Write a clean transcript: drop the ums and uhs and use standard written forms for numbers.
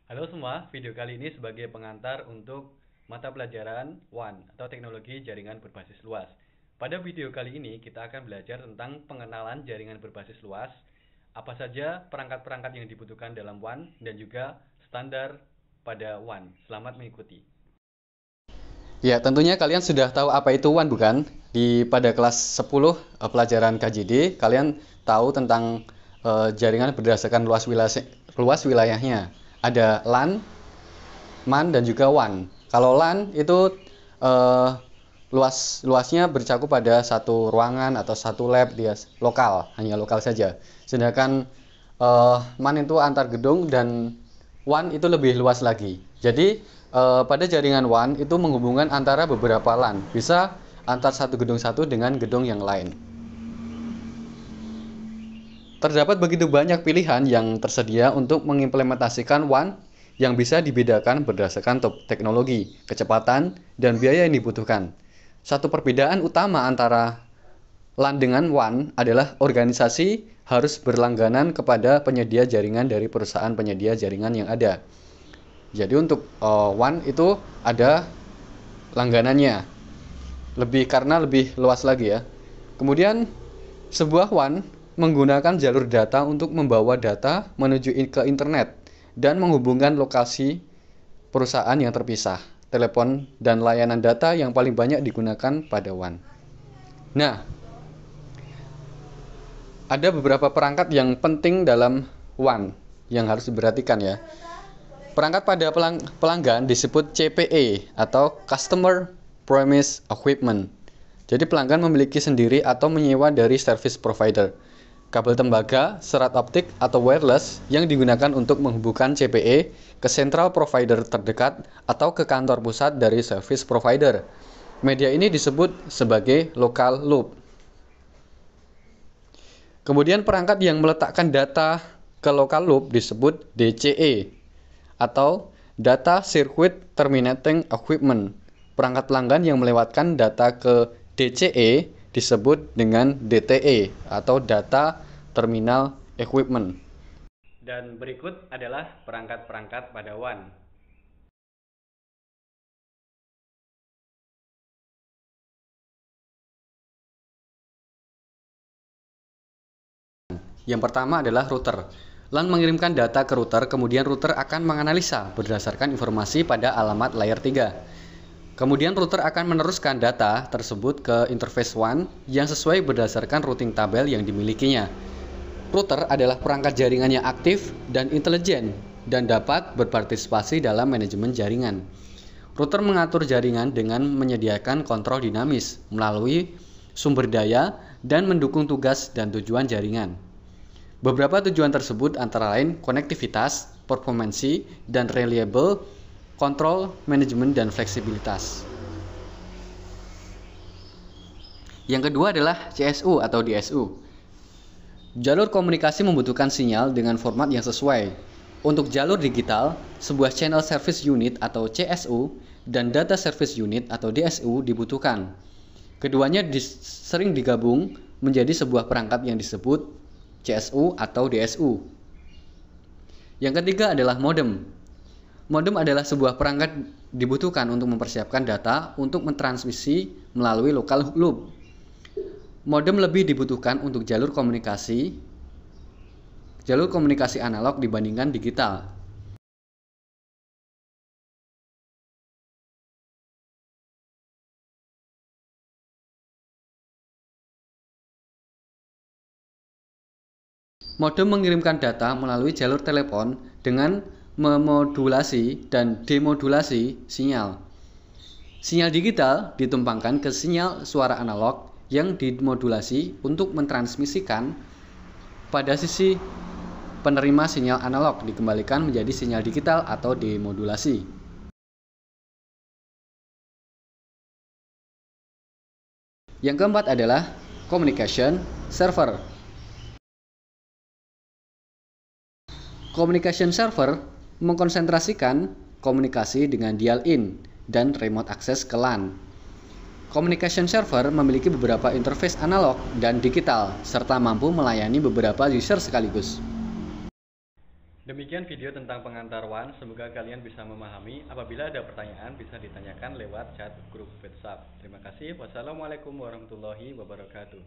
Halo semua, video kali ini sebagai pengantar untuk mata pelajaran WAN atau teknologi jaringan berbasis luas. Pada video kali ini kita akan belajar tentang pengenalan jaringan berbasis luas, apa saja perangkat-perangkat yang dibutuhkan dalam WAN, dan juga standar pada WAN. Selamat mengikuti. Ya, tentunya kalian sudah tahu apa itu WAN, bukan? Pada kelas 10 pelajaran KJD, kalian tahu tentang jaringan berdasarkan luas wilayahnya. Ada LAN, MAN, dan juga WAN. Kalau LAN itu luasnya bercakup pada satu ruangan atau satu lab, dia lokal, hanya lokal saja. Sedangkan MAN itu antar gedung, dan WAN itu lebih luas lagi. Jadi pada jaringan WAN itu menghubungkan antara beberapa LAN, bisa antar satu gedung satu dengan gedung yang lain. Terdapat begitu banyak pilihan yang tersedia untuk mengimplementasikan WAN yang bisa dibedakan berdasarkan teknologi, kecepatan, dan biaya yang dibutuhkan. Satu perbedaan utama antara LAN dengan WAN adalah organisasi harus berlangganan kepada penyedia jaringan dari perusahaan penyedia jaringan yang ada. Jadi untuk WAN itu ada langganannya, karena lebih luas lagi ya. Kemudian sebuah WAN menggunakan jalur data untuk membawa data menuju ke internet dan menghubungkan lokasi perusahaan yang terpisah. Telepon dan layanan data yang paling banyak digunakan pada WAN. Nah, ada beberapa perangkat yang penting dalam WAN yang harus diperhatikan ya. Perangkat pada pelanggan disebut CPE atau Customer Premise Equipment. Jadi pelanggan memiliki sendiri atau menyewa dari service provider. Kabel tembaga, serat optik, atau wireless yang digunakan untuk menghubungkan CPE ke central provider terdekat atau ke kantor pusat dari service provider. Media ini disebut sebagai local loop. Kemudian perangkat yang meletakkan data ke local loop disebut DCE atau Data Circuit Terminating Equipment. Perangkat pelanggan yang melewatkan data ke DCE disebut dengan DTE atau Data Terminal Equipment. Dan berikut adalah perangkat-perangkat pada WAN. Yang pertama adalah router. LAN mengirimkan data ke router, kemudian router akan menganalisa berdasarkan informasi pada alamat layer 3. Kemudian router akan meneruskan data tersebut ke interface WAN yang sesuai berdasarkan routing tabel yang dimilikinya. Router adalah perangkat jaringan yang aktif dan intelijen dan dapat berpartisipasi dalam manajemen jaringan. Router mengatur jaringan dengan menyediakan kontrol dinamis melalui sumber daya dan mendukung tugas dan tujuan jaringan. Beberapa tujuan tersebut antara lain konektivitas, performansi, dan reliable, kontrol, manajemen, dan fleksibilitas. Yang kedua adalah CSU atau DSU. Jalur komunikasi membutuhkan sinyal dengan format yang sesuai. Untuk jalur digital, sebuah Channel Service Unit atau CSU dan Data Service Unit atau DSU dibutuhkan. Keduanya sering digabung menjadi sebuah perangkat yang disebut CSU atau DSU. Yang ketiga adalah modem. Modem adalah sebuah perangkat dibutuhkan untuk mempersiapkan data untuk mentransmisi melalui local loop. Modem lebih dibutuhkan untuk jalur komunikasi analog dibandingkan digital. Modem mengirimkan data melalui jalur telepon dengan memodulasi dan demodulasi sinyal. Sinyal digital ditumpangkan ke sinyal suara analog yang dimodulasi untuk mentransmisikan pada sisi penerima sinyal analog dikembalikan menjadi sinyal digital atau demodulasi. Yang keempat adalah communication server. Communication server mengkonsentrasikan komunikasi dengan dial-in dan remote access ke LAN. Communication server memiliki beberapa interface analog dan digital serta mampu melayani beberapa user sekaligus. Demikian video tentang pengantar WAN, semoga kalian bisa memahami. Apabila ada pertanyaan bisa ditanyakan lewat chat grup WhatsApp. Terima kasih. Wassalamualaikum warahmatullahi wabarakatuh.